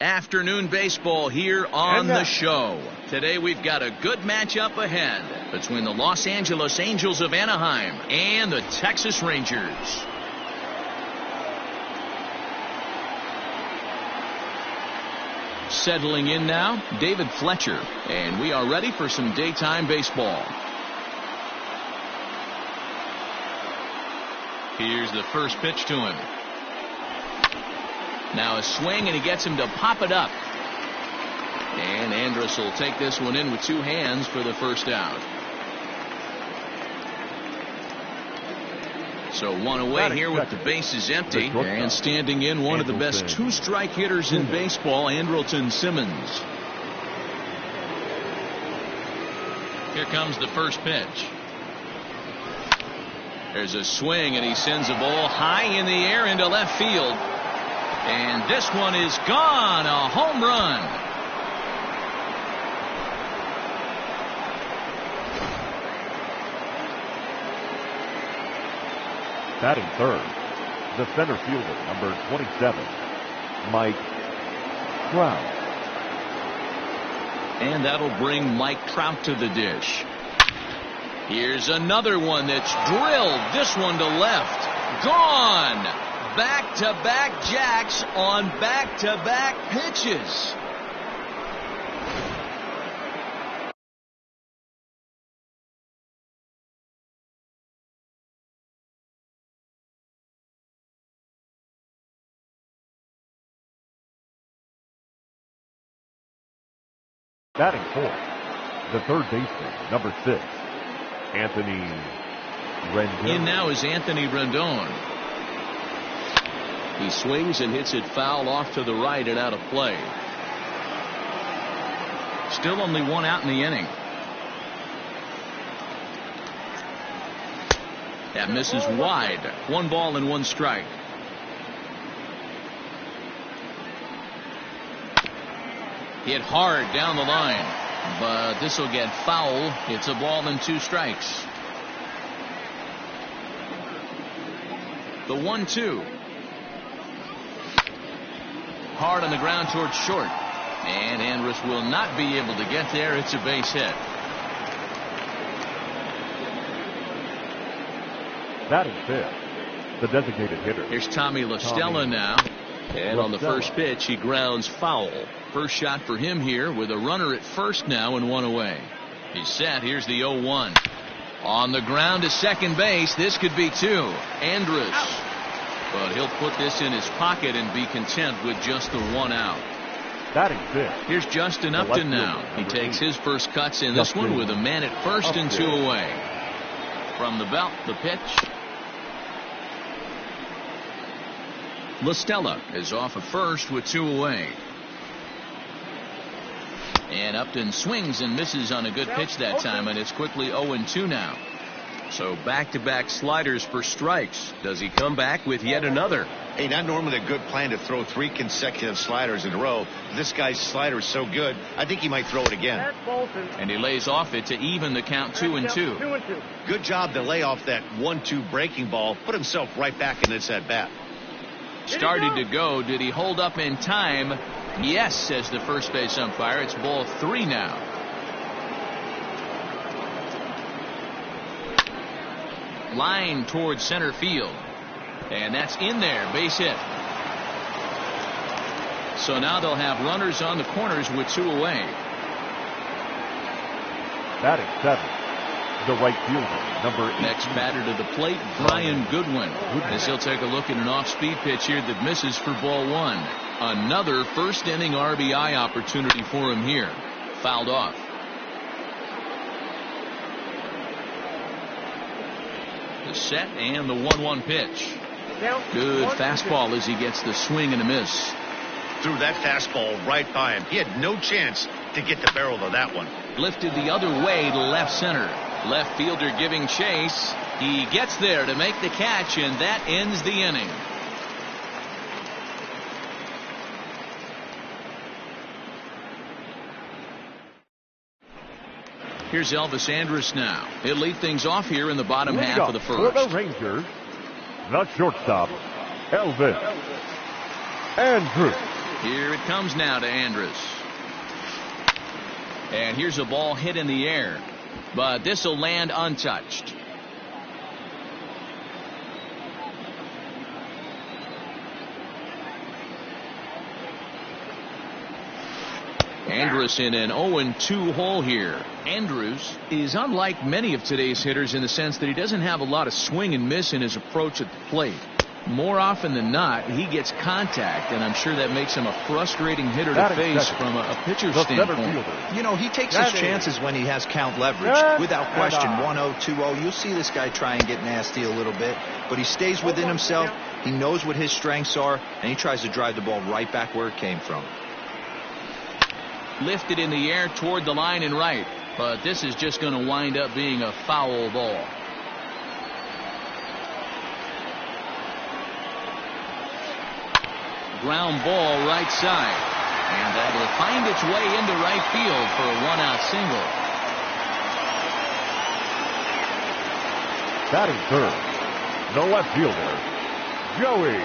Afternoon baseball here on the show. Today we've got a good matchup ahead between the Los Angeles Angels of Anaheim and the Texas Rangers. Settling in now, David Fletcher, and we are ready for some daytime baseball. Here's the first pitch to him. Now a swing, and he gets him to pop it up. And Andrus will take this one in with two hands for the first out. So one away here with the bases empty. And standing in, one of the best two-strike hitters in baseball, Andrelton Simmons. Here comes the first pitch. There's a swing, and he sends a ball high in the air into left field. And this one is gone. A home run. Batting third, the center fielder, number 27, Mike Trout. And that'll bring Mike Trout to the dish. Here's another one that's drilled. This one to left. Gone. Back-to-back jacks on back-to-back pitches. Batting fourth, the third baseman, number 6, Anthony Rendon. In now is Anthony Rendon. He swings and hits it foul off to the right and out of play. Still only one out in the inning. That misses wide. 1 ball and 1 strike. Hit hard down the line, but this will get foul. It's a ball and 2 strikes. The 1-2. Hard on the ground towards short. And Andrus will not be able to get there. It's a base hit. Batting fifth, the designated hitter. Here's Tommy La Stella now. And on the first pitch, he grounds foul. First shot for him here with a runner at first now and 1 away. He's set. Here's the 0-1. On the ground to second base. This could be 2. Andrus. But he'll put this in his pocket and be content with just the 1 out. Batting fifth. Here's Justin Upton now. He takes his first cuts in this one with a man at first and 2 away. From the belt, the pitch. La Stella is off of first with 2 away. And Upton swings and misses on a good pitch that time, and it's quickly 0-2 now. So back-to-back sliders for strikes. Does he come back with yet another? Hey, not normally a good plan to throw 3 consecutive sliders in a row. This guy's slider is so good, I think he might throw it again. And he lays off it to even the count 2-2. Good job to lay off that 1-2 breaking ball. Put himself right back in this at-bat. Started to go. Did he hold up in time? Yes, says the first base umpire. It's ball 3 now. Line towards center field. And that's in there. Base hit. So now they'll have runners on the corners with 2 away. Batting seventh, the right fielder, number 8. Next batter to the plate, Brian Goodwin. As he'll take a look at an off-speed pitch here that misses for ball 1. Another first inning RBI opportunity for him here. Fouled off. The set and the 1-1 pitch. Good fastball as he gets the swing and a miss. Threw that fastball right by him. He had no chance to get the barrel of that one. Lifted the other way to left center. Left fielder giving chase. He gets there to make the catch, and that ends the inning. Here's Elvis Andrus now. He'll lead things off here in the bottom half of the first. For the Rangers, the shortstop, Elvis Andrus. Here it comes now to Andrus. And here's a ball hit in the air, but this will land untouched. Andrus in an 0-2 hole here. Andrus is unlike many of today's hitters in the sense that he doesn't have a lot of swing and miss in his approach at the plate. More often than not, he gets contact, and I'm sure that makes him a frustrating hitter to face from a pitcher's standpoint. You know, he takes his chances when he has count leverage. Without question, 1-0, 2-0. You'll see this guy try and get nasty a little bit, but he stays within himself. He knows what his strengths are, and he tries to drive the ball right back where it came from. Lifted in the air toward the line and right, but this is just going to wind up being a foul ball. Ground ball right side, and that will find its way into right field for a one-out single. Batting third, the left fielder, Joey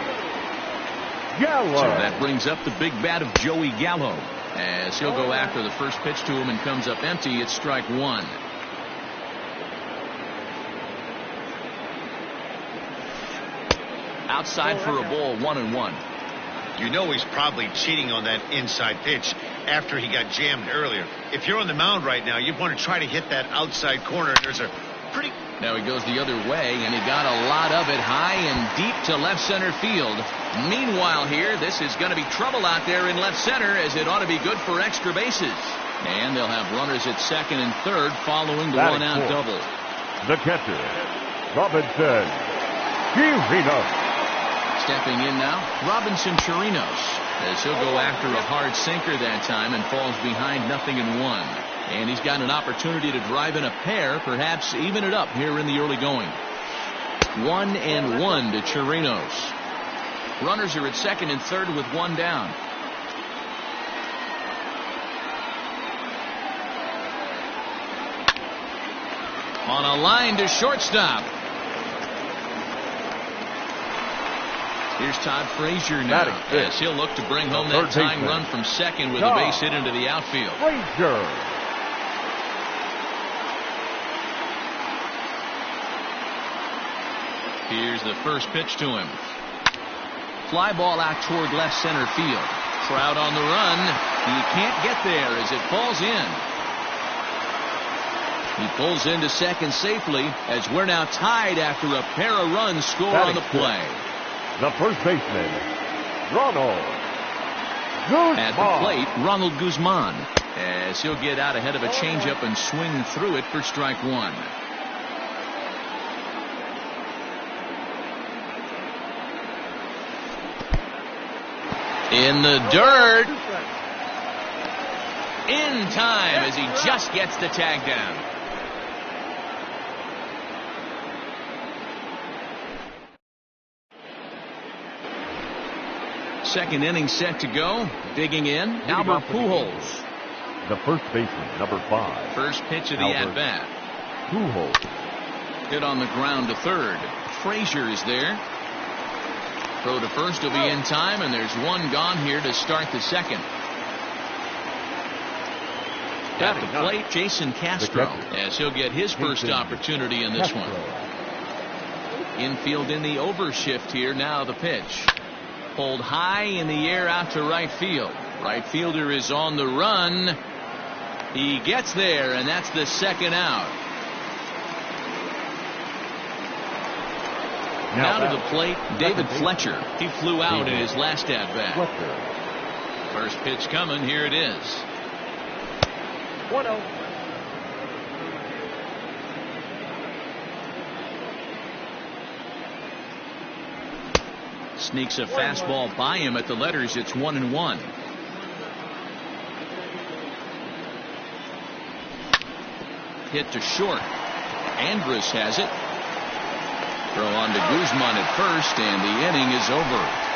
Gallo. So that brings up the big bat of Joey Gallo, as he'll go after the first pitch to him and comes up empty. It's strike one. Outside for a ball, 1-1. You know he's probably cheating on that inside pitch after he got jammed earlier. If you're on the mound right now, you want to try to hit that outside corner. There's a pretty... Now he goes the other way, and he got a lot of it high and deep to left center field. Meanwhile here, this is going to be trouble out there in left center, as it ought to be good for extra bases. And they'll have runners at second and third following the one-out double. The catcher, Robinson Chirinos. Stepping in now, Robinson Chirinos, as he'll go after a hard sinker that time and falls behind 0-1. And he's got an opportunity to drive in a pair, perhaps even it up here in the early going. 1-1 to Chirinos. Runners are at second and third with one down. On a line to shortstop. Here's Todd Frazier now, as he'll look to bring home that tying run from second with a base hit into the outfield. Frazier. Here's the first pitch to him. Fly ball out toward left center field. Trout on the run. He can't get there as it falls in. He pulls into second safely, as we're now tied after a pair of runs scored on the play. The first baseman, Ronald Guzman. At the plate, Ronald Guzman, as he'll get out ahead of a changeup and swing through it for strike one. In the dirt. In time, as he just gets the tag down. Second inning set to go. Digging in, Albert Pujols. The first baseman, number 5. First pitch of the at-bat. Pujols. Hit on the ground to third. Frazier is there. Throw to first will be in time, and there's one gone here to start the second. At the plate, Jason Castro, as he'll get his first opportunity in this one. Infield in the overshift here. Now the pitch. Pulled high in the air out to right field. Right fielder is on the run. He gets there, and that's the second out. Now to the plate, David Fletcher. He flew out in his last at-bat. First pitch coming. Here it is. 1-0. Sneaks a fastball by him at the letters. It's 1-1. Hit to short. Andrus has it. Throw on to Guzman at first, and the inning is over.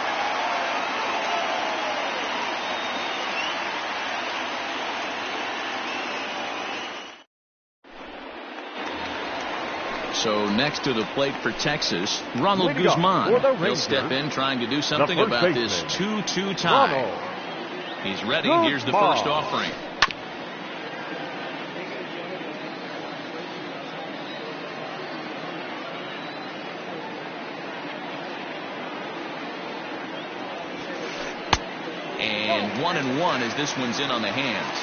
So next to the plate for Texas, Ronald Guzman. He'll step in trying to do something about this 2-2 tie. He's ready. Here's the first offering. And 1-1 as this one's in on the hands.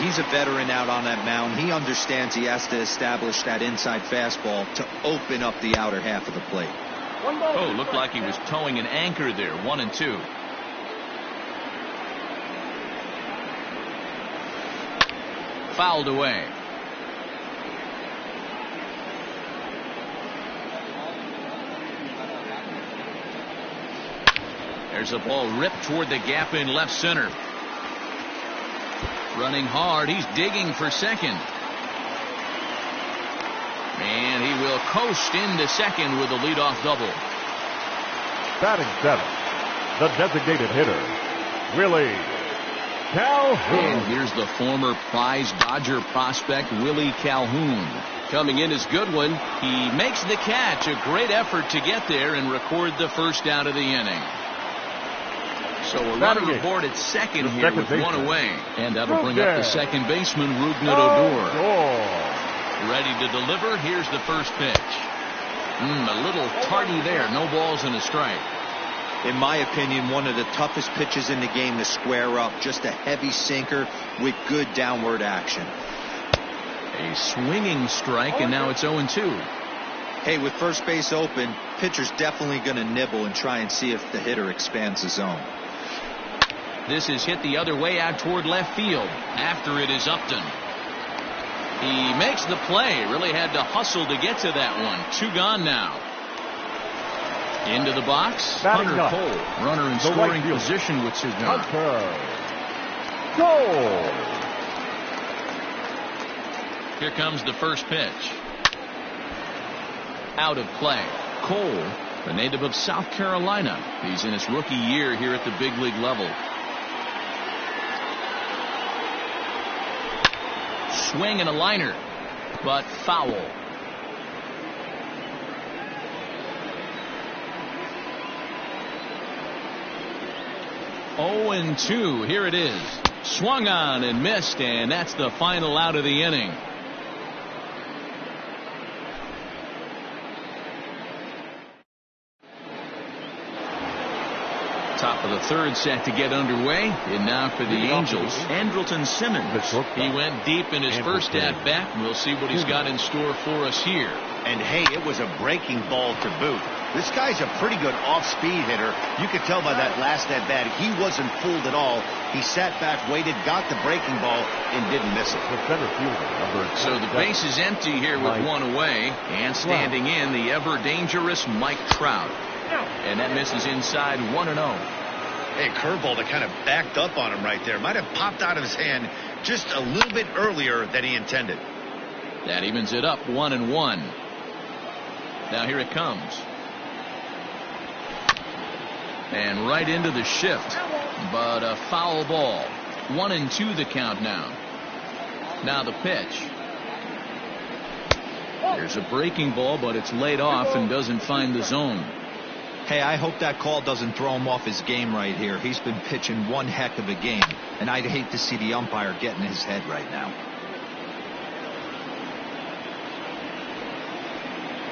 He's a veteran out on that mound. He understands he has to establish that inside fastball to open up the outer half of the plate. Oh, looked like he was towing an anchor there. 1-2. Fouled away. There's a ball ripped toward the gap in left center. Running hard. He's digging for second. And he will coast into second with a leadoff double. Batting seventh, the designated hitter, Willie Calhoun. And here's the former prize Dodger prospect, Willie Calhoun. Coming in is Goodwin. He makes the catch. A great effort to get there and record the first out of the inning. So a runner aboard at second here with one away. And that'll bring up the second baseman, Rougned Odor. Ready to deliver. Here's the first pitch. A little tardy there. No balls and a strike. In my opinion, one of the toughest pitches in the game to square up. Just a heavy sinker with good downward action. A swinging strike, and now it's 0-2. Hey, with first base open, pitcher's definitely going to nibble and try and see if the hitter expands the zone. This is hit the other way out toward left field. After it is Upton. He makes the play. Really had to hustle to get to that one. 2 gone now. Into the box. Hunter Cole. Runner in scoring position with cigar. Cole. Here comes the first pitch. Out of play. Cole, a native of South Carolina. He's in his rookie year here at the big league level. Swing and a liner, but foul. Oh, and 2. Here it is. Swung on and missed, and that's the final out of the inning. Top of the third set to get underway. And now for the Angels, Andrelton Simmons. He went deep in his first at-bat. We'll see what he's got in store for us here. And hey, it was a breaking ball to boot. This guy's a pretty good off-speed hitter. You could tell by that last at-bat he wasn't fooled at all. He sat back, waited, got the breaking ball, and didn't miss it. So the base is empty here with one away. And standing in, the ever-dangerous Mike Trout. And that misses inside 1-0. Hey, curveball that kind of backed up on him right there. Might have popped out of his hand just a little bit earlier than he intended. That evens it up 1-1. Now here it comes. And right into the shift. But a foul ball. 1-2 the count now. Now the pitch. There's a breaking ball, but it's laid off and doesn't find the zone. Hey, I hope that call doesn't throw him off his game right here. He's been pitching one heck of a game, and I'd hate to see the umpire get in his head right now.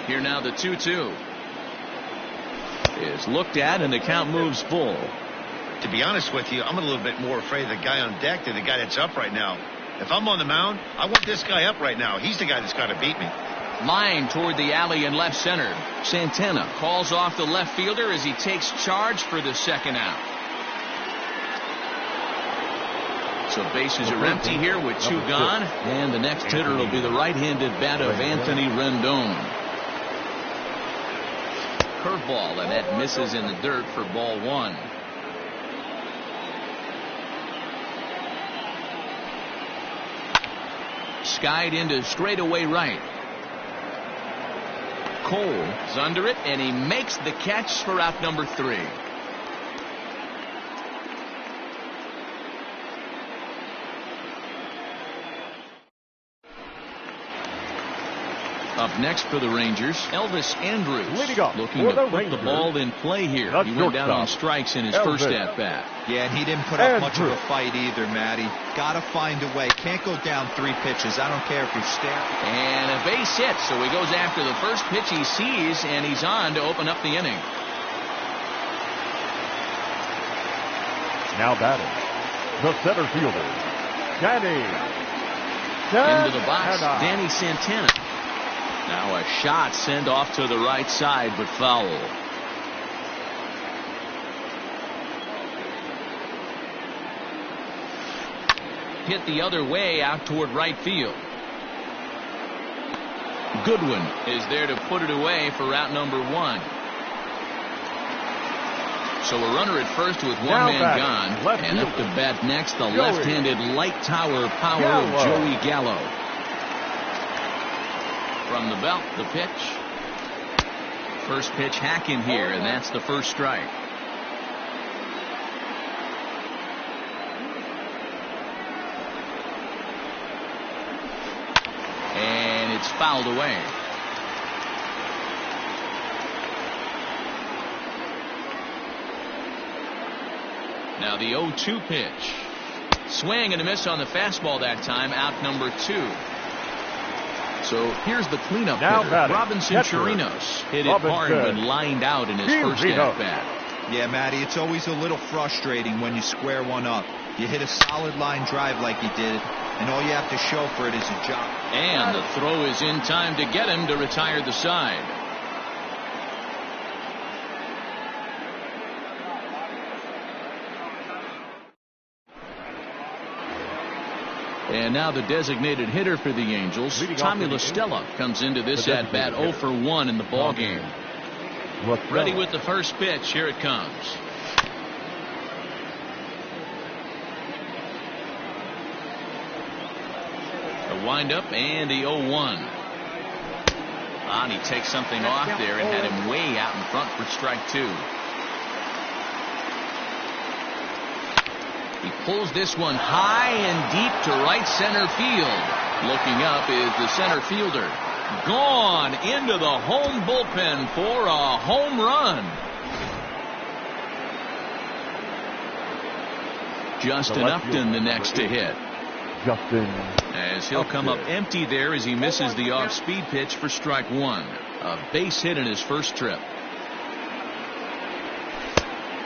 Here now the 2-2 is looked at, and the count moves full. To be honest with you, I'm a little bit more afraid of the guy on deck than the guy that's up right now. If I'm on the mound, I want this guy up right now. He's the guy that's got to beat me. Line toward the alley in left center. Santana calls off the left fielder as he takes charge for the second out. So bases are empty here with 2 gone. And the next hitter will be the right-handed bat of Anthony Rendon. Curveball, and that misses in the dirt for ball 1. Skied into straightaway right. Cole is under it, and he makes the catch for out number 3. Up next for the Rangers, Elvis Andrews, looking to put the ball in play here. He went down on strikes in his first at-bat. Yeah, and he didn't put up much of a fight either, Matty. Got to find a way. Can't go down 3 pitches. I don't care if you're staring. And a base hit, so he goes after the first pitch he sees, and he's on to open up the inning. Now batting, the center fielder, Danny Into the box, Danny Santana. Now a shot sent off to the right side, but foul. Hit the other way out toward right field. Goodwin is there to put it away for route number 1. So a runner at first with one man gone. And up to bat next, the left-handed light tower power of Joey Gallo. From the belt, the pitch. First pitch hack in here, and that's the first strike. And it's fouled away. Now the 0-2 pitch. Swing and a miss on the fastball that time, out number 2. So here's the cleanup hitter, Robinson Chirinos. Hit it hard when lined out in his first at-bat. Yeah, Matty, it's always a little frustrating when you square one up. You hit a solid line drive like you did, and all you have to show for it is a jump. And the throw is in time to get him to retire the side. And now the designated hitter for the Angels, Tommy La Stella, comes into this at-bat 0 for 1 in the ballgame. Ready with the first pitch. Here it comes. A windup and the 0-1. And he takes something off there and had him way out in front for strike 2. He pulls this one high and deep to right center field. Looking up is the center fielder. Gone into the home bullpen for a home run. Justin Upton the next to hit. As he'll come up empty there as he misses the off-speed pitch for strike 1. A base hit in his first trip.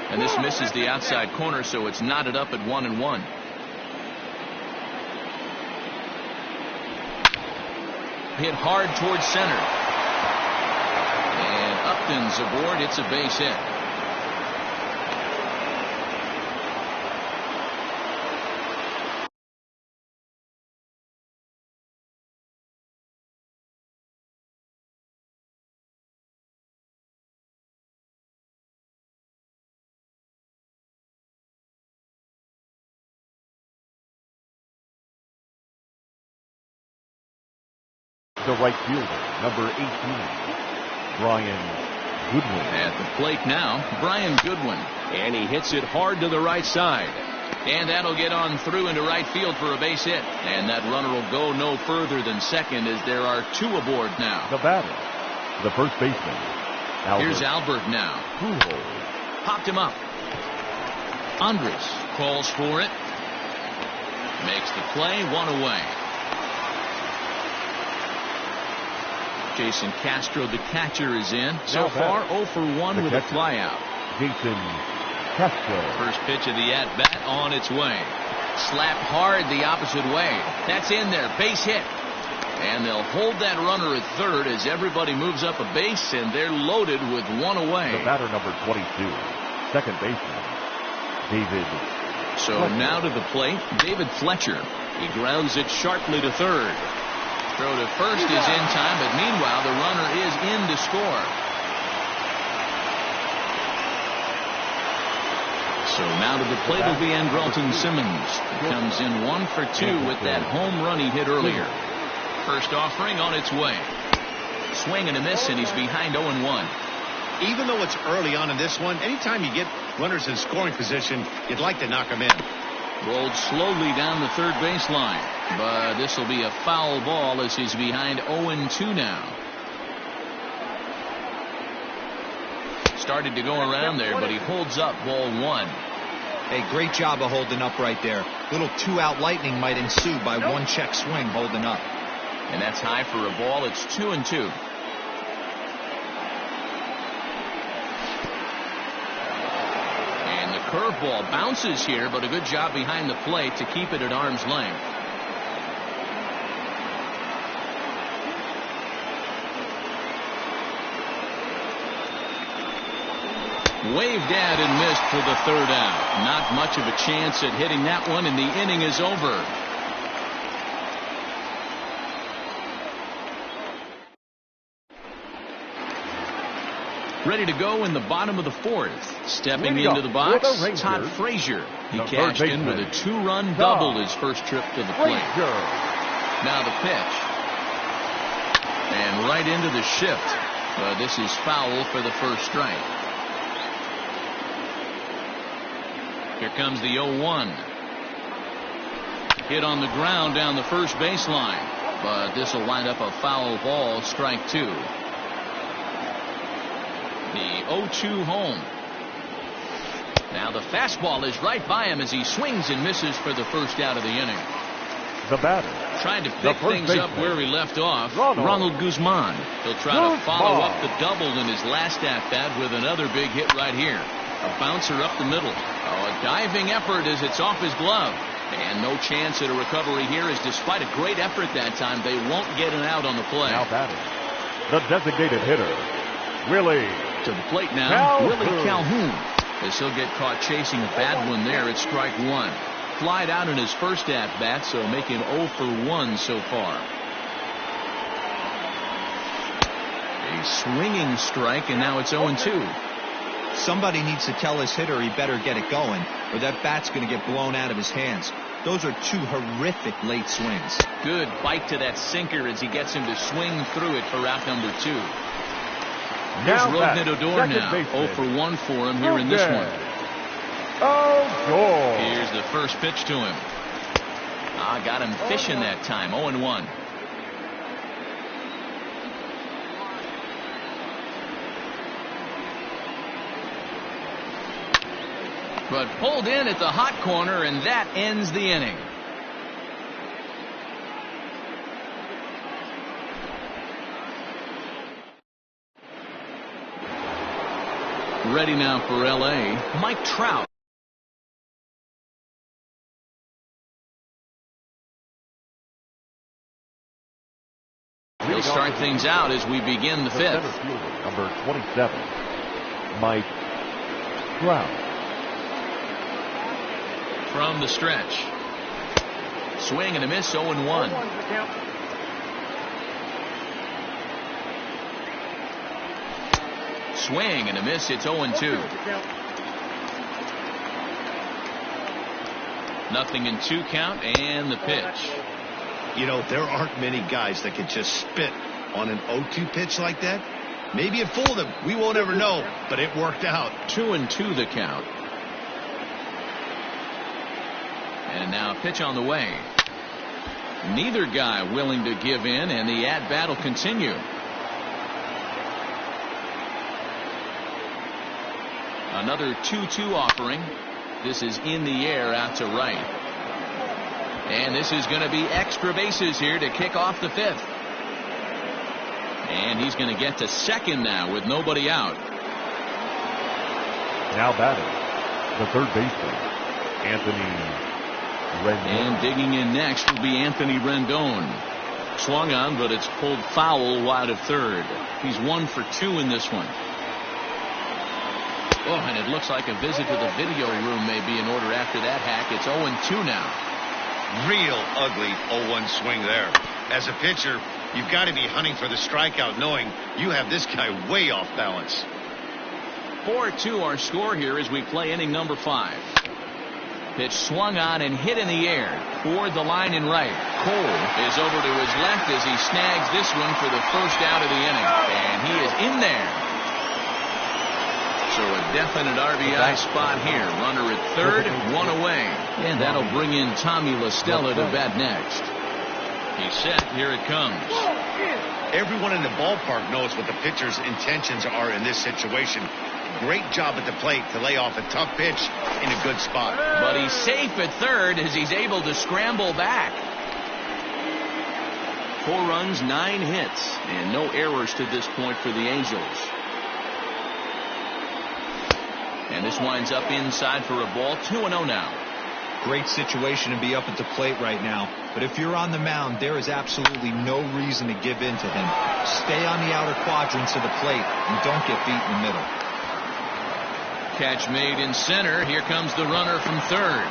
And this misses the outside corner, so it's knotted up at 1-1. Hit hard towards center. And Upton's aboard. It's a base hit. The right fielder, number 18, Brian Goodwin. At the plate now, Brian Goodwin. And he hits it hard to the right side. And that'll get on through into right field for a base hit. And that runner will go no further than second as there are 2 aboard now. The batter, the first baseman, Albert. Here's Albert now. Popped him up. Andres calls for it. Makes the play, 1 away. Jason Castro, the catcher, is in. So far, 0 for 1 with a flyout. Jason Castro. First pitch of the at-bat on its way. Slapped hard the opposite way. That's in there. Base hit. And they'll hold that runner at third as everybody moves up a base, and they're loaded with 1 away. The batter, number 22, second baseman, David. So now to the plate, David Fletcher. He grounds it sharply to third. Throw to first is in time, but meanwhile the runner is in to score. So now to the plate will be Andrelton Simmons. He comes in 1 for 2 with that home run he hit earlier. First offering on its way. Swing and a miss, and he's behind 0-1. Even though it's early on in this one, anytime you get runners in scoring position, you'd like to knock them in. Rolled slowly down the third baseline, but this will be a foul ball as he's behind 0-2 now. started to go around there, but he holds up ball one. Hey, great job of holding up right there. Little two-out lightning might ensue by one check swing holding up. And that's high for a ball. It's 2-2. And the curveball bounces here, but a good job behind the plate to keep it at arm's length. Waved at and missed for the third out. Not much of a chance at hitting that one, and the inning is over. Ready to go in the bottom of the fourth. Stepping into the box, Todd Frazier. He cashed in with a 2-run double his first trip to the plate. Now the pitch. And right into the shift. This is foul for the first strike. Here comes the 0-1. Hit on the ground down the first baseline. But this will wind up a foul ball, strike 2. The 0-2 home. Now the fastball is right by him as he swings and misses for the first out of the inning. The batter. Trying to pick things up where he left off. Ronald Guzman. He'll try to follow up the double in his last at-bat with another big hit right here. A bouncer up the middle. A diving effort as it's off his glove. And no chance at a recovery here, as despite a great effort that time, they won't get an out on the play. Now batting, the designated hitter, Willie. To the plate now, Willie Calhoun. As he'll get caught chasing a bad one there at strike 1. Flied out in his first at-bat, so make him 0 for 1 so far. A swinging strike, and now it's 0-2. Somebody needs to tell his hitter he better get it going, or that bat's going to get blown out of his hands. Those are 2 horrific late swings. Good bite to that sinker as he gets him to swing through it for out number 2. Here's Rougned Odor now. 0 for 1 for him here in this one. Here's the first pitch to him. Got him fishing that time. 0-1. But pulled in at the hot corner, and that ends the inning. Ready now for L.A., Mike Trout. He'll start things out as we begin the fifth. Center fielder, number 27, Mike Trout. From the stretch. Swing and a miss, 0-1. Swing and a miss, it's 0-2. Nothing in 2 count, and the pitch. You know, there aren't many guys that can just spit on an 0-2 pitch like that. Maybe it fooled him. We won't ever know, but it worked out. 2-2 the count. And now a pitch on the way. Neither guy willing to give in, and the at-bat will continue. Another 2-2 offering. This is in the air out to right. And this is going to be extra bases here to kick off the fifth. And he's going to get to second now with nobody out. Now batting, the third baseman, Anthony Rendon. And digging in next will be Anthony Rendon. Swung on, but it's pulled foul wide of third. He's 1 for 2 in this one. Oh, and it looks like a visit to the video room may be in order after that hack. It's 0-2 now. Real ugly 0-1 swing there. As a pitcher, you've got to be hunting for the strikeout, knowing you have this guy way off balance. 4-2 our score here as we play inning number 5. Pitch swung on and hit in the air toward the line and right. Cole is over to his left as he snags this one for the first out of the inning. And he is in there. So a definite RBI spot here. Runner at third, 1 away. And that'll bring in Tommy La Stella to bat next. He's set. Here it comes. Everyone in the ballpark knows what the pitcher's intentions are in this situation. Great job at the plate to lay off a tough pitch in a good spot. But he's safe at third as he's able to scramble back. 4 runs, 9 hits, and no errors to this point for the Angels. And this winds up inside for a ball. 2-0 now. Great situation to be up at the plate right now. But if you're on the mound, there is absolutely no reason to give in to him. Stay on the outer quadrants of the plate and don't get beat in the middle. Catch made in center. Here comes the runner from third.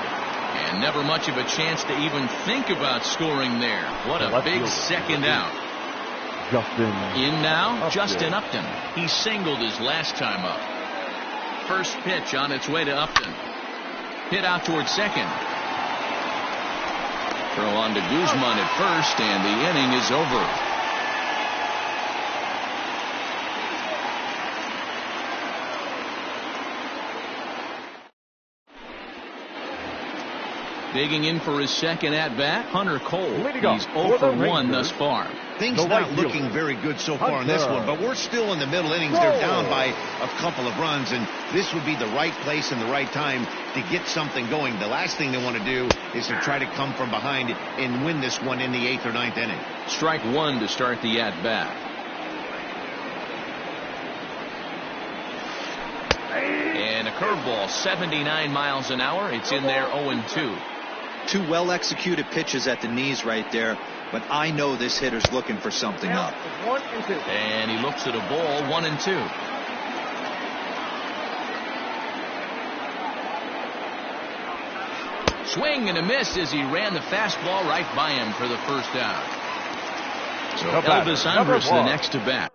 And never much of a chance to even think about scoring there. What a big second out. In now, Justin Upton. He singled his last time up. First pitch on its way to Upton. Hit out towards second. Throw on to Guzman at first, and the inning is over. Digging in for his second at-bat, Hunter Cole. He's 0 for 1 thus far. Things not looking very good so far in this one, but we're still in the middle innings. They're down by a couple of runs, and this would be the right place and the right time to get something going. The last thing they want to do is to try to come from behind and win this one in the 8th or 9th inning. Strike one to start the at-bat. And a curveball, 79 miles an hour. It's in there, 0-2. 2 well-executed pitches at the knees right there, but I know this hitter's looking for something up. And he looks at a ball, 1-2. Swing and a miss as he ran the fastball right by him for the first out. So Elvis Andrus the next to bat.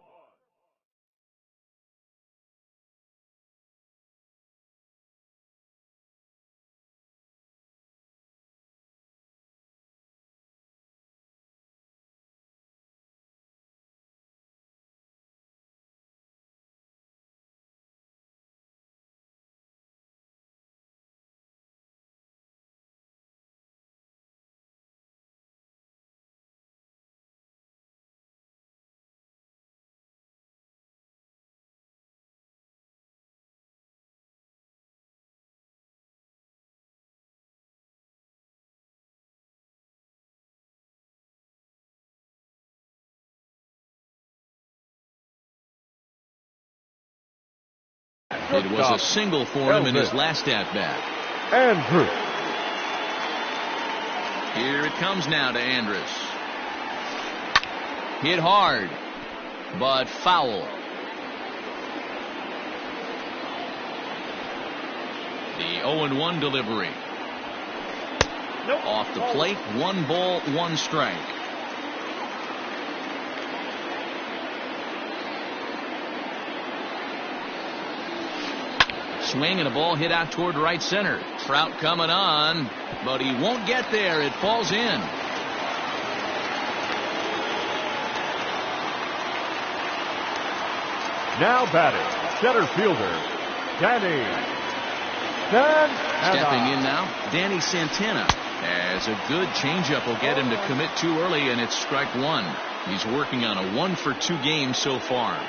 It was a single for him in his last at-bat. Andrews. Here it comes now to Andrus. Hit hard, but foul. The 0-1 delivery. Off the plate, 1 ball, 1 strike. Swing and a ball hit out toward right center. Trout coming on, but he won't get there. It falls in. Now batting, center fielder, Danny Santana. Stepping in now, Danny Santana. As a good changeup will get him to commit too early, and it's strike one. He's working on a 1-for-2 game so far.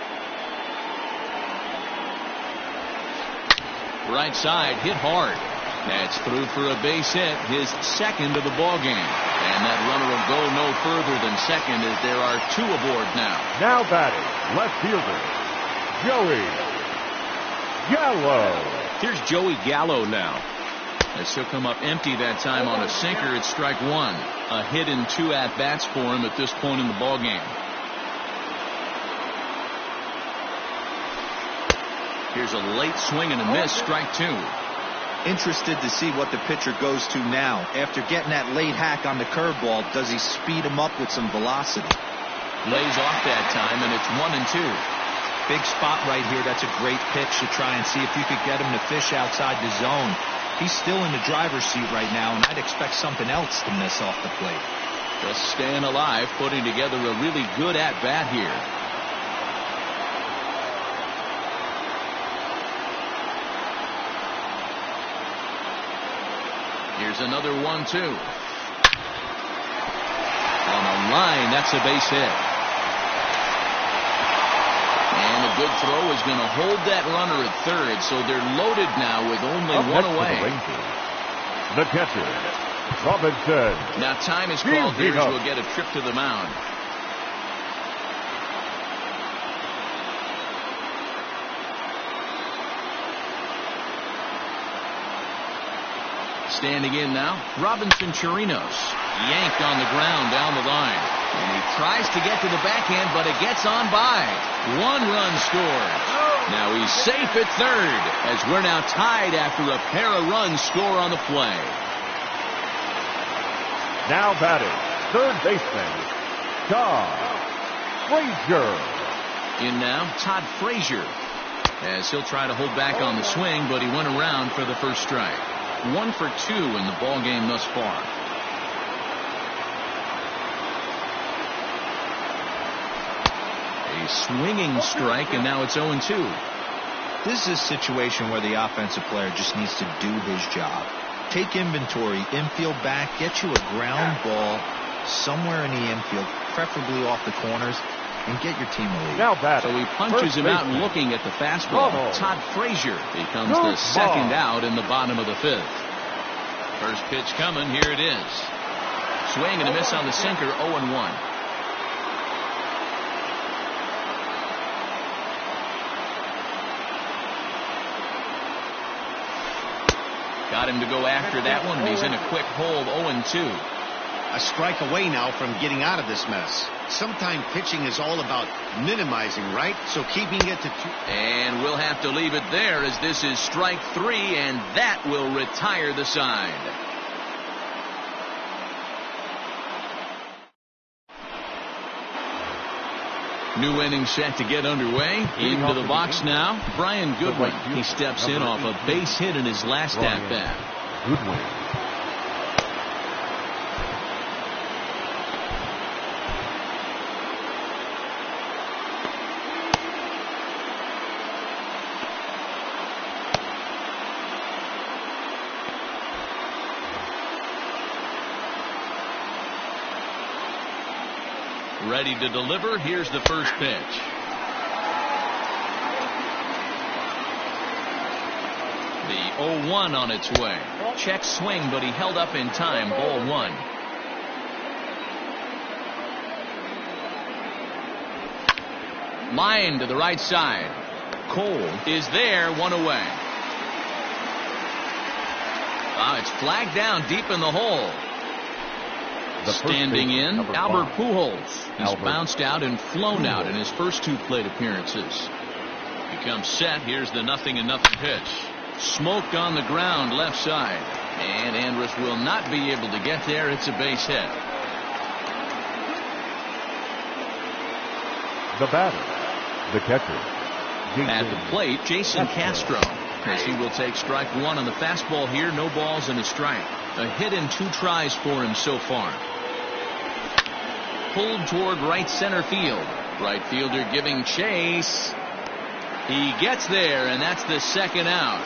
Right side, hit hard. That's through for a base hit, his second of the ball game. And that runner will go no further than second as there are 2 aboard now. Now batting, left fielder, Joey Gallo. Here's Joey Gallo now. As he'll come up empty that time on a sinker, it's strike one. A hit in 2 at-bats for him at this point in the ball game. Here's a late swing and a miss, strike 2. Interested to see what the pitcher goes to now. After getting that late hack on the curveball, does he speed him up with some velocity? Lays off that time, and it's 1-2. Big spot right here. That's a great pitch to try and see if you could get him to fish outside the zone. He's still in the driver's seat right now, and I'd expect something else to miss off the plate. Just staying alive, putting together a really good at-bat here. Here's another 1-2. On the line, that's a base hit. And a good throw is going to hold that runner at third, so they're loaded now with only one away. The catcher, Robinson. Now time is called here as we'll get a trip to the mound. Standing in now, Robinson Chirinos. Yanked on the ground down the line. And he tries to get to the backhand, but it gets on by. 1 run scores. Now he's safe at third, as we're now tied after a pair of runs score on the play. Now batting, third baseman, Todd Frazier. In now, Todd Frazier, as he'll try to hold back on the swing, but he went around for the first strike. 1 for 2 in the ball game thus far. A swinging strike, and now it's 0-2. This is a situation where the offensive player just needs to do his job. Take inventory, infield back, get you a ground ball somewhere in the infield, preferably off the corners, and get your team a lead. Now batting, so he punches him out and looking at the fastball. Todd Frazier becomes the second out in the bottom of the 5th. First pitch coming, here it is. Swing and a miss on the sinker, 0-1. Got him to go after that one, and he's in a quick hold, 0-2. A strike away now from getting out of this mess. Sometimes pitching is all about minimizing, right? So keeping it to 2. And we'll have to leave it there, as this is strike 3, and that will retire the side. New inning set to get underway. Into the box now, Brian Goodwin. He steps in off a base hit in his last at-bat. Goodwin. Ready to deliver. Here's the first pitch. The 0-1 on its way. Check swing, but he held up in time. Ball 1. Line to the right side. Cole is there, 1 away. It's flagged down deep in the hole. Standing in, Albert Pujols. He's bounced out and flown out in his first 2 plate appearances. Becomes set. Here's the 0-0 pitch. Smoked on the ground left side. And Andrus will not be able to get there. It's a base hit. The batter, the catcher. At the plate, Jason Castro, as he will take strike 1 on the fastball here. No balls and a strike. A hit in 2 tries for him so far. Pulled toward right center field. Right fielder giving chase. He gets there, and that's the second out.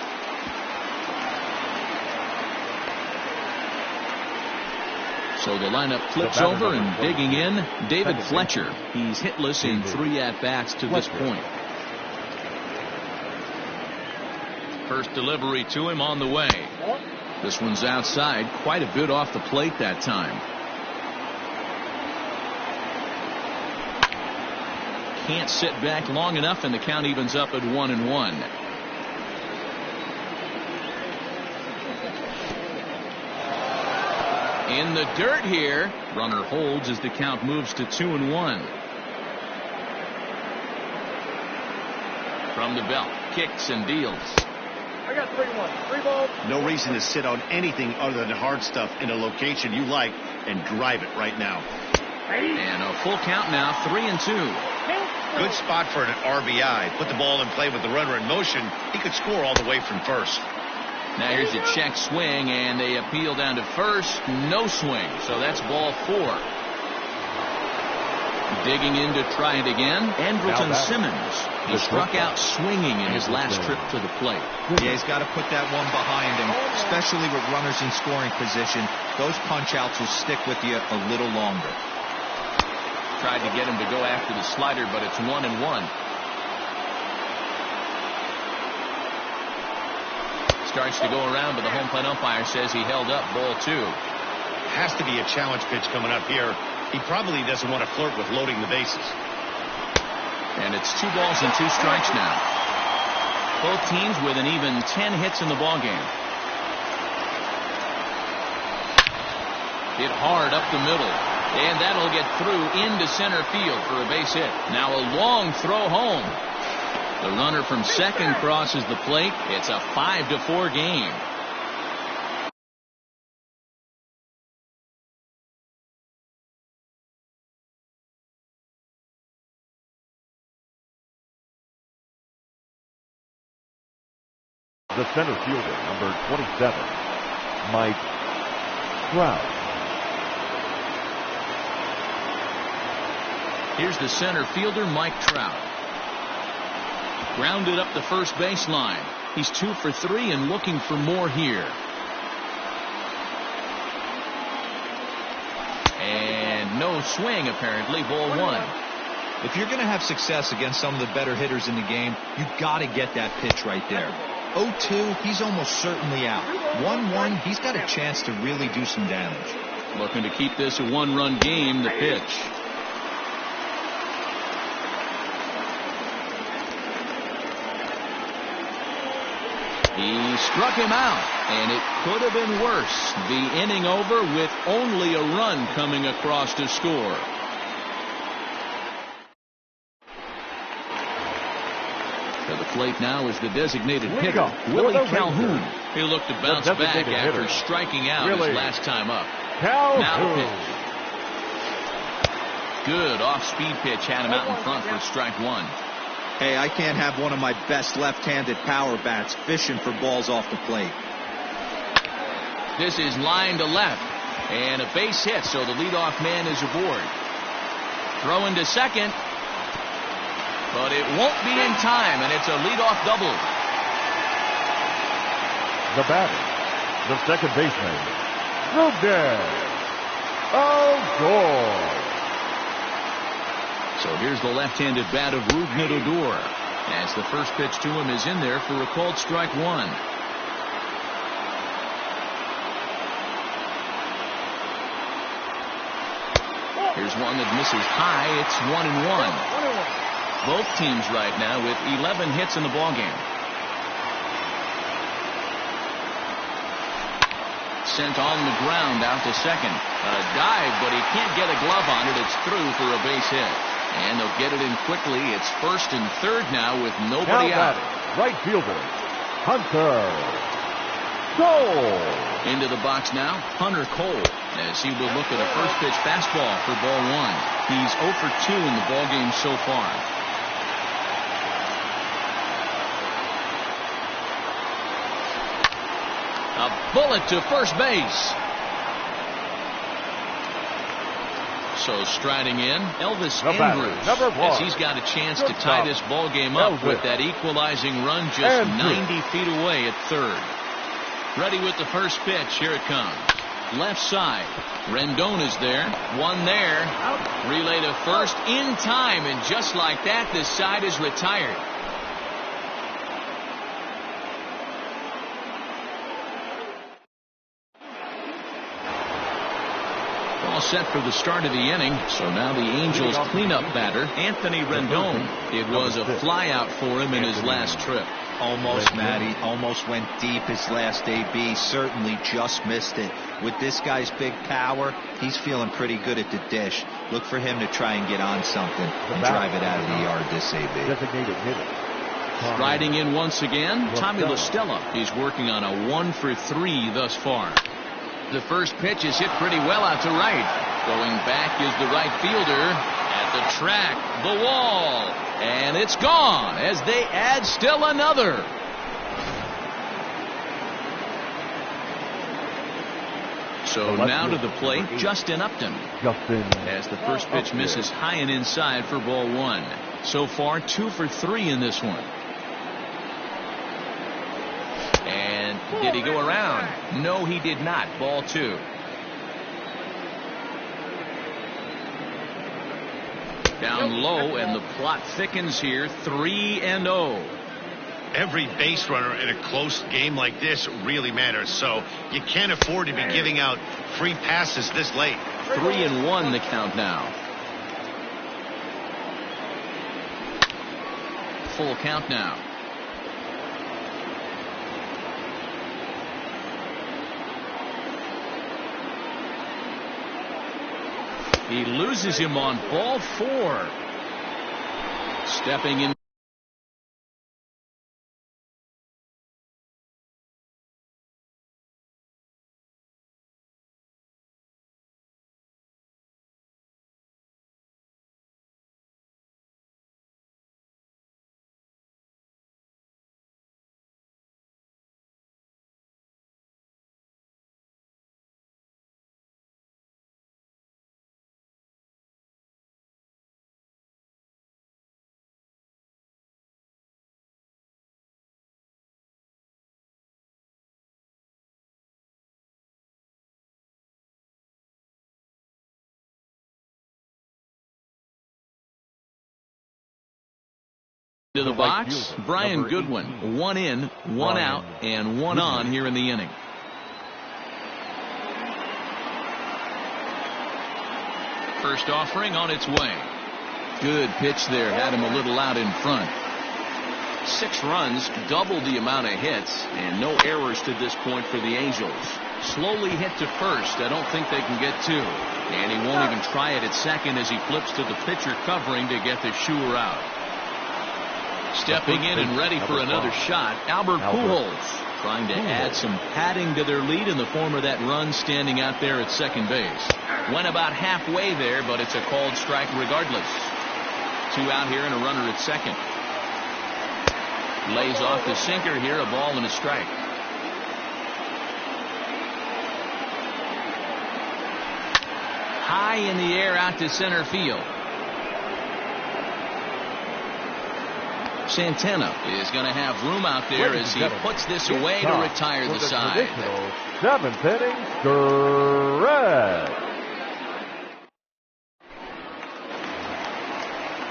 So the lineup flips over, and digging in, David Fletcher. He's hitless in 3 at-bats to this point. First delivery to him on the way. This one's outside, quite a bit off the plate that time. Can't sit back long enough, and the count evens up at 1-1. In the dirt here. Runner holds as the count moves to 2-1. From the belt, kicks and deals. I got 3-1. 3 balls. No reason to sit on anything other than hard stuff in a location you like and drive it right now. And a full count now, 3-2. Good spot for an RBI. Put the ball in play with the runner in motion. He could score all the way from first. Now here's a check swing, and they appeal down to first. No swing, so that's ball 4. Digging in to try it again, Andrelton Simmons. He struck out swinging in his last trip to the plate. Yeah, he's got to put that one behind him, especially with runners in scoring position. Those punch-outs will stick with you a little longer. Tried to get him to go after the slider, but it's 1-1. starts to go around, but the home plate umpire says he held up ball 2. Has to be a challenge pitch coming up here. He probably doesn't want to flirt with loading the bases. And it's 2 balls and 2 strikes now. Both teams with an even 10 hits in the ballgame. Hit hard up the middle. And that'll get through into center field for a base hit. Now a long throw home. The runner from second crosses the plate. It's a 5-4 game. The center fielder, number 27, Mike Trout. Here's the center fielder, Mike Trout. Grounded up the first baseline. He's 2 for 3 and looking for more here. And no swing, apparently. Ball 1. If you're going to have success against some of the better hitters in the game, you've got to get that pitch right there. 0-2, he's almost certainly out. 1-1, he's got a chance to really do some damage. Looking to keep this a 1-run game. The pitch. He struck him out, and it could have been worse. The inning over with only a run coming across to score. To the plate now is the designated hitter, Willie Calhoun. He looked to bounce back after striking out his last time up. Now the pitch. Good off-speed pitch had him out in front for strike 1. Hey, I can't have one of my best left-handed power bats fishing for balls off the plate. This is line to left, and a base hit, so the leadoff man is aboard. Throwing to second, but it won't be in time, and it's a leadoff double. The batter, the second baseman, Rugner. Oh, goal. So here's the left-handed bat of Rugner Odor, as the first pitch to him is in there for a called strike 1. Here's one that misses high. It's 1-1. Both teams right now with 11 hits in the ballgame. Sent on the ground out to second. A dive, but he can't get a glove on it. It's through for a base hit. And they'll get it in quickly. It's first and third now with nobody out. Right fielder, Hunter Cole. Into the box now, Hunter Cole, as he will look at a first pitch fastball for ball 1. He's 0 for 2 in the ballgame so far. A bullet to first base. So striding in, Elvis Andrus, as he's got a chance to tie this ball game up with that equalizing run just 90 feet away at third. Ready with the first pitch. Here it comes. Left side. Rendon is there. One there. Relay to first in time, and just like that, this side is retired. All set for the start of the inning. So now the Angels cleanup batter, Anthony Rendon. It was a flyout for him in his last trip. Almost, Matty. Almost went deep his last AB. Certainly just missed it. With this guy's big power, he's feeling pretty good at the dish. Look for him to try and get on something and drive it out of the yard this AB. Designated hitter. Riding in once again, Tommy La Stella. He's working on a 1 for 3 thus far. The first pitch is hit pretty well out to right. Going back is the right fielder. At the track, the wall. And it's gone as they add still another. So now to the plate, Justin Upton. As the first pitch misses high and inside for ball 1. So far, 2 for 3 in this one. And did he go around? No, he did not. Ball 2. Down low, and the plot thickens here. 3-0. Every base runner in a close game like this really matters, so you can't afford to be giving out free passes this late. 3-1 the count now. Full count now. He loses him on ball 4. Stepping in. To the box, Brian Goodwin. 1 in, 1 out, and 1 on here in the inning. First offering on its way. Good pitch there. Had him a little out in front. 6 runs, double the amount of hits, and no errors to this point for the Angels. Slowly hit to first. I don't think they can get 2. And he won't even try it at second as he flips to the pitcher covering to get the shooter out. Stepping in and ready for another shot, Albert Pujols, trying to add some padding to their lead in the form of that run standing out there at second base. Went about halfway there, but it's a called strike regardless. 2 out here and a runner at second. Lays off the sinker here, a ball and a strike. High in the air out to center field. Santana is going to have room out there as he puts this away to retire the side. 7th inning stretch.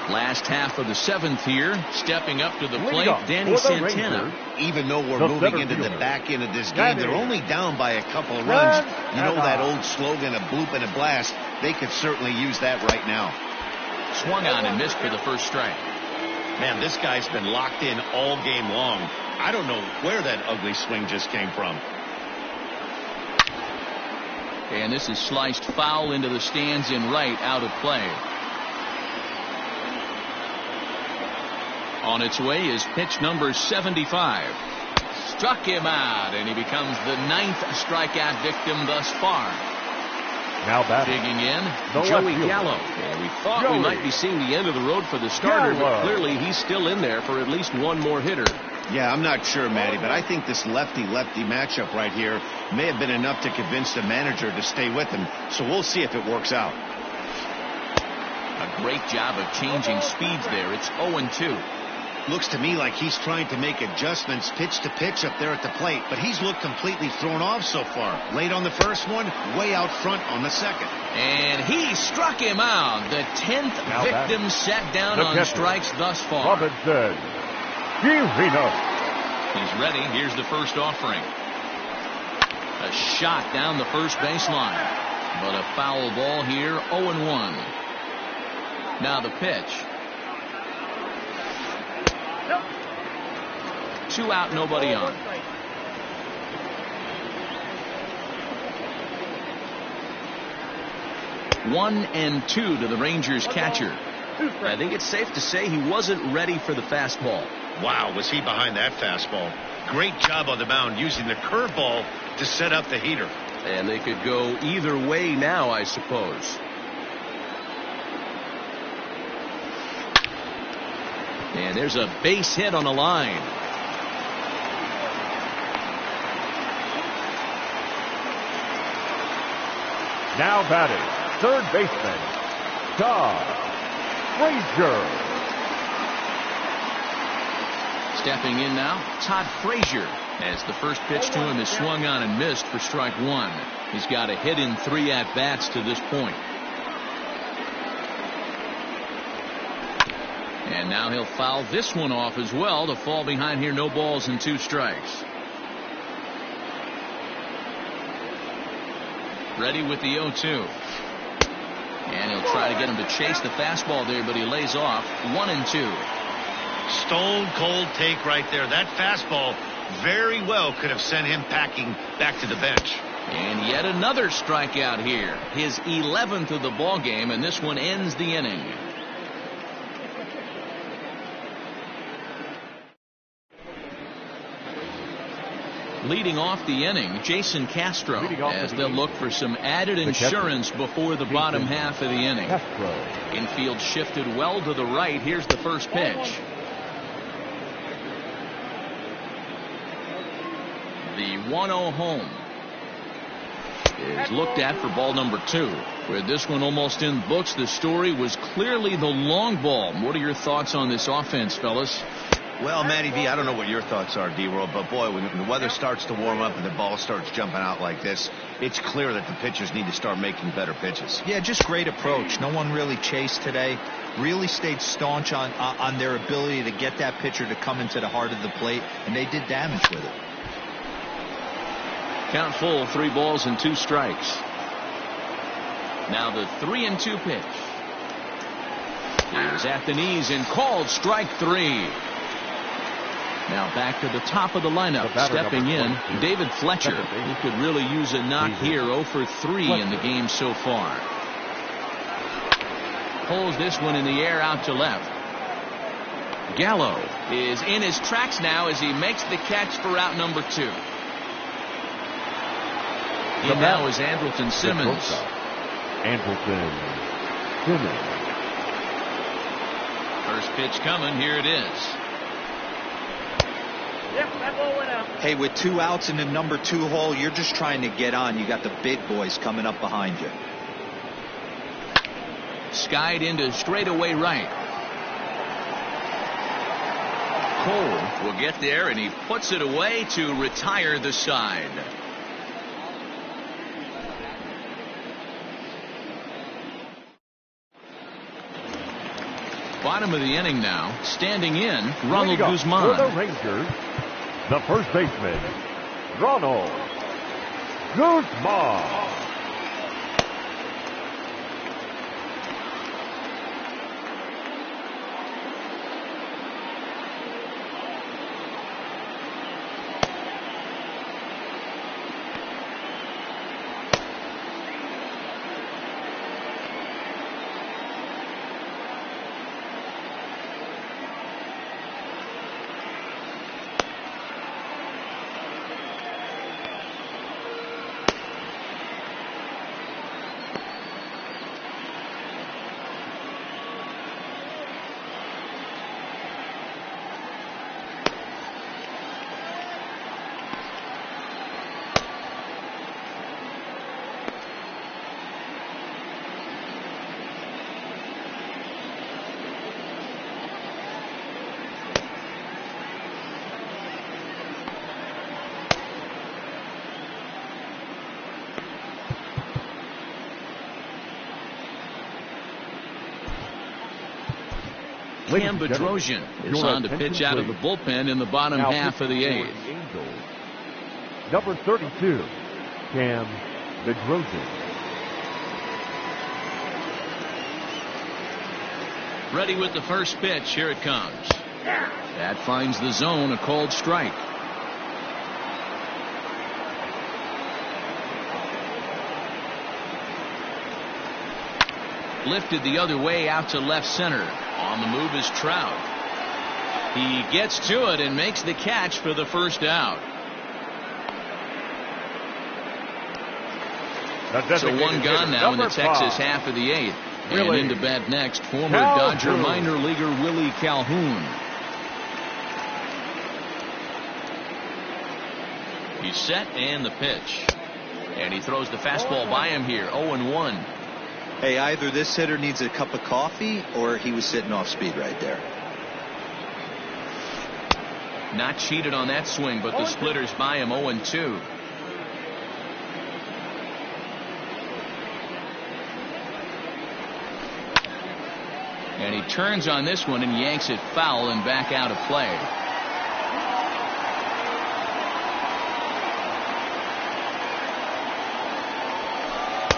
Last half of the 7th here, stepping up to the plate, Danny Santana. Even though we're moving into the back end of this game, they're only down by a couple of runs. You know that old slogan, a bloop and a blast. They could certainly use that right now. Swung on and missed for the first strike. Man, this guy's been locked in all game long. I don't know where that ugly swing just came from. And this is sliced foul into the stands in right, out of play. On its way is pitch number 75. Struck him out, and he becomes the 9th strikeout victim thus far. Now batting. Digging in, Joey Gallo. And we thought we might be seeing the end of the road for the starter, but clearly he's still in there for at least one more hitter. Yeah, I'm not sure, Matty, but I think this lefty-lefty matchup right here may have been enough to convince the manager to stay with him. So we'll see if it works out. A great job of changing speeds there. It's 0-2. Looks to me like he's trying to make adjustments pitch to pitch up there at the plate, but he's looked completely thrown off so far. Late on the first one, way out front on the second. And he struck him out. The 10th victim set down on strikes thus far. Robinson. Givino. He's ready. Here's the first offering. A shot down the first baseline. But a foul ball here, 0-1. Now the pitch. 2 out, nobody on. 1-2 to the Rangers catcher. I think it's safe to say he wasn't ready for the fastball. Wow, was he behind that fastball. Great job on the mound using the curveball to set up the heater. And they could go either way now, I suppose. And there's a base hit on the line. Now batting, third baseman, Todd Frazier. Stepping in now, Todd Frazier, as the first pitch to him is swung on and missed for strike 1. He's got a hit in 3 at-bats to this point. And And now he'll foul this one off as well to fall behind here. No balls and 2 strikes. Ready with the 0-2. And he'll try to get him to chase the fastball there, but he lays off. 1-2. Stone cold take right there. That fastball very well could have sent him packing back to the bench. And yet another strikeout here. His 11th of the ball game, and this one ends the inning. Leading off the inning, Jason Castro, as they'll look for some added insurance before the bottom half of the inning. Infield shifted well to the right. Here's the first pitch. The 1-0 home is looked at for ball number 2. With this one almost in the books, the story was clearly the long ball. What are your thoughts on this offense, fellas? Well, Matty V, I don't know what your thoughts are, D-Roll, but boy, when the weather starts to warm up and the ball starts jumping out like this, it's clear that the pitchers need to start making better pitches. Yeah, just great approach. No one really chased today. Really stayed staunch on their ability to get that pitcher to come into the heart of the plate, and they did damage with it. Count full, 3 balls and 2 strikes. Now the 3-2 pitch is at the knees and called strike 3. Now back to the top of the lineup, stepping in, David Fletcher, who could really use a knock here. 0 for 3 in the game so far. Pulls this one in the air out to left. Gallo is in his tracks now as he makes the catch for out number 2. And now is Andrelton Simmons. Andrelton Simmons. First pitch coming. Here it is. Yep, that ball went out. Hey, with 2 outs in the number 2 hole, you're just trying to get on. You got the big boys coming up behind you. Skied into straightaway right. Cole will get there, and he puts it away to retire the side. Bottom of the inning now. Standing in, Ronald Guzman. For the Rangers, the first baseman, Ronald Guzman. Cam Bedrosian is on to pitch out of the bullpen in the bottom half of the 8th. Number 32, Cam Bedrosian. Ready with the first pitch. Here it comes. That finds the zone, a called strike. Lifted the other way out to left center. On the move is Trout. He gets to it and makes the catch for the first out. So 1 gone now in the Texas half of the 8th. And into bat next, former Dodger minor leaguer Willie Calhoun. He's set and the pitch. And he throws the fastball by him here. 0-1. Hey, either this hitter needs a cup of coffee or he was sitting off speed right there. Not cheated on that swing, but the splitters by him. 0-2. And he turns on this one and yanks it foul and back out of play.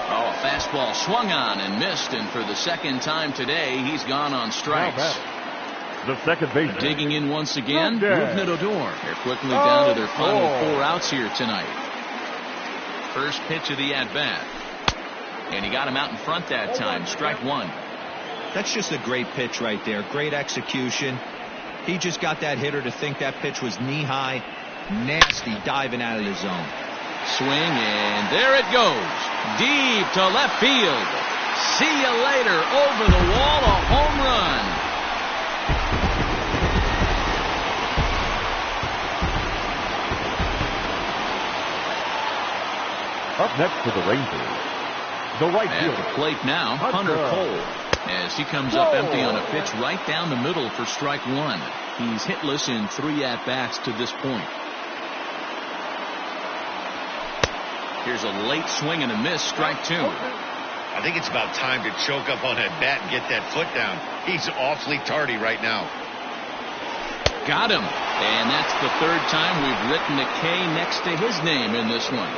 Oh, a fastball swung on and missed, and for the second time today, he's gone on strikes. The second baseman. Digging in once again, Rougned Odor. They're quickly down to their final 4 outs here tonight. First pitch of the at-bat. And he got him out in front that time. Strike one. That's just a great pitch right there. Great execution. He just got that hitter to think that pitch was knee-high. Nasty diving out of the zone. Swing, and there it goes. Deep to left field. See you later. Over the wall, a home run. Up next for the Rangers, the right At fielder. the plate now, Hunter Cole. As he comes up empty on a pitch right down the middle for strike one. He's hitless in 3 at-bats to this point. Here's a late swing and a miss, strike two. I think it's about time to choke up on that bat and get that foot down. He's awfully tardy right now. Got him. And that's the 3rd time we've written a K next to his name in this one.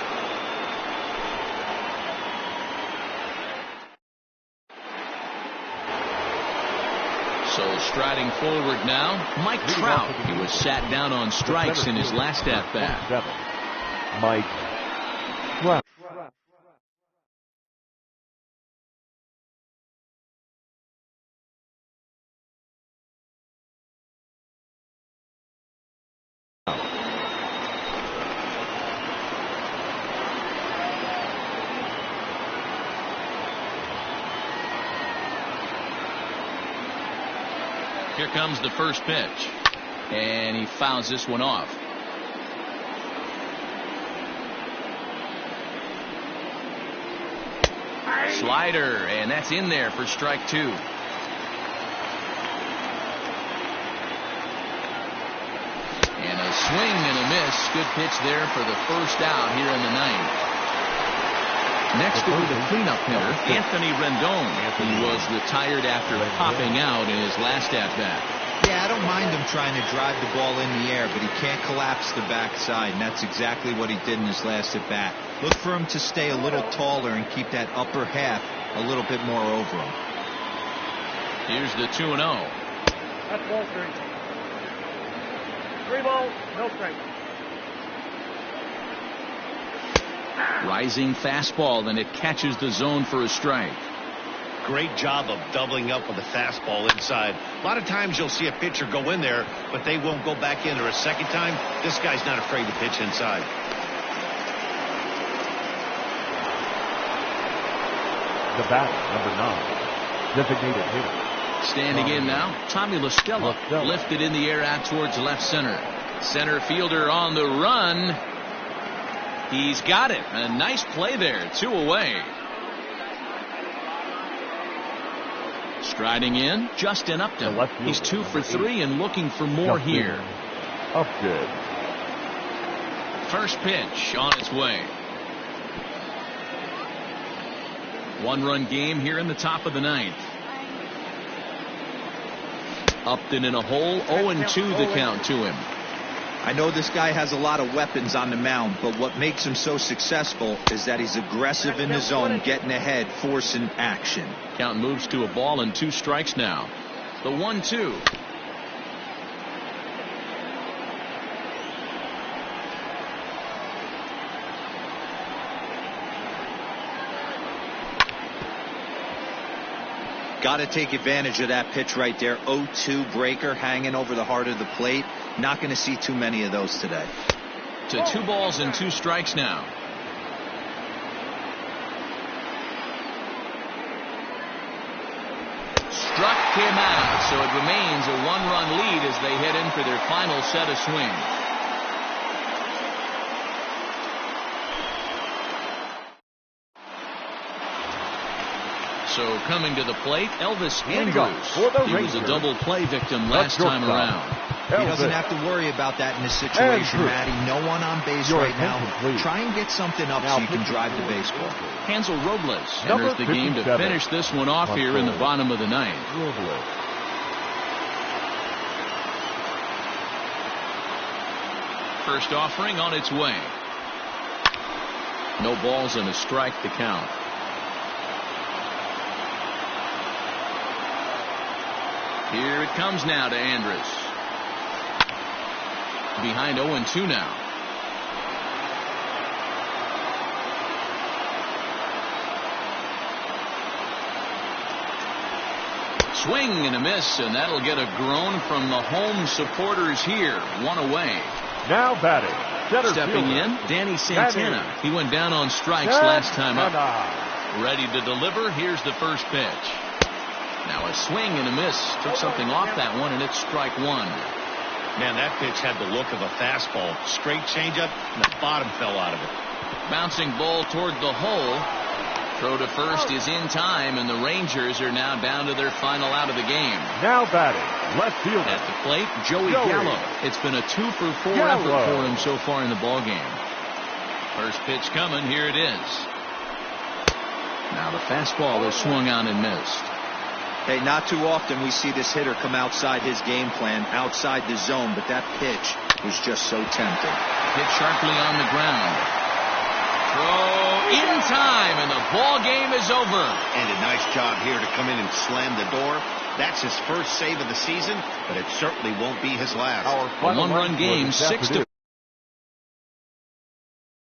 So striding forward now, Mike Trout. He was sat down on strikes in his last at-bat. Mike Trout. Here comes the first pitch. And he fouls this one off. Slider, and that's in there for strike two. And a swing and a miss. Good pitch there for the first out here in the 9th. Next will be the cleanup hitter, Anthony Rendon. He was retired after popping out in his last at-bat. Yeah, I don't mind him trying to drive the ball in the air, but he can't collapse the backside, and that's exactly what he did in his last at-bat. Look for him to stay a little taller and keep that upper half a little bit more over him. Here's the 2-0. That's ball 3. 3 balls, no strikes. Rising fastball, and it catches the zone for a strike. Great job of doubling up with the fastball inside. A lot of times you'll see a pitcher go in there, but they won't go back in there a second time. This guy's not afraid to pitch inside. The batter, number 9, designated hitter. Standing in now, Tommy La Stella. Lifted in the air out towards left center. Center fielder on the run. He's got it. A nice play there. 2 away. Striding in, Justin Upton. He's 2 for 3 and looking for more here. Upton. First pitch on its way. 1-run game here in the top of the 9th. Upton in a hole. 0-2 the count to him. I know this guy has a lot of weapons on the mound, but what makes him so successful is that he's aggressive in the zone, getting ahead, forcing action. Count moves to a ball and 2 strikes now. The 1-2. Got to take advantage of that pitch right there. 0-2 breaker hanging over the heart of the plate. Not going to see too many of those today. To 2 balls and 2 strikes now. Struck him out, so it remains a 1-run lead as they head in for their final set of swings. So coming to the plate, Elvis Andrus. He was a double play victim last time around. He doesn't have to worry about that in this situation, Matty. No one on base right now. Try and get something up so you can drive the baseball. Hansel Robles enters the game to finish this one off here in the bottom of the ninth. First offering on its way. No balls and a strike to count. Here it comes now to Andrus. Behind 0-2 now. Swing and a miss, and that'll get a groan from the home supporters here. One away. Now batting. Stepping in, Danny Santana. He went down on strikes last time up. Ready to deliver. Here's the first pitch. Now a swing and a miss. Took something off that one, and it's strike one. Man, that pitch had the look of a fastball. Straight changeup, and the bottom fell out of it. Bouncing ball toward the hole. Throw to first is in time, and the Rangers are now down to their final out of the game. Now batting, left fielder. At the plate, Joey Gallo. It's been a 2-for-4 effort for him so far in the ballgame. First pitch coming. Here it is. Now the fastball is swung on and missed. Hey, not too often we see this hitter come outside his game plan, outside the zone, but that pitch was just so tempting. Hit sharply on the ground. Throw in time, and the ball game is over. And a nice job here to come in and slam the door. That's his first save of the season, but it certainly won't be his last. A one-run game, 6-4.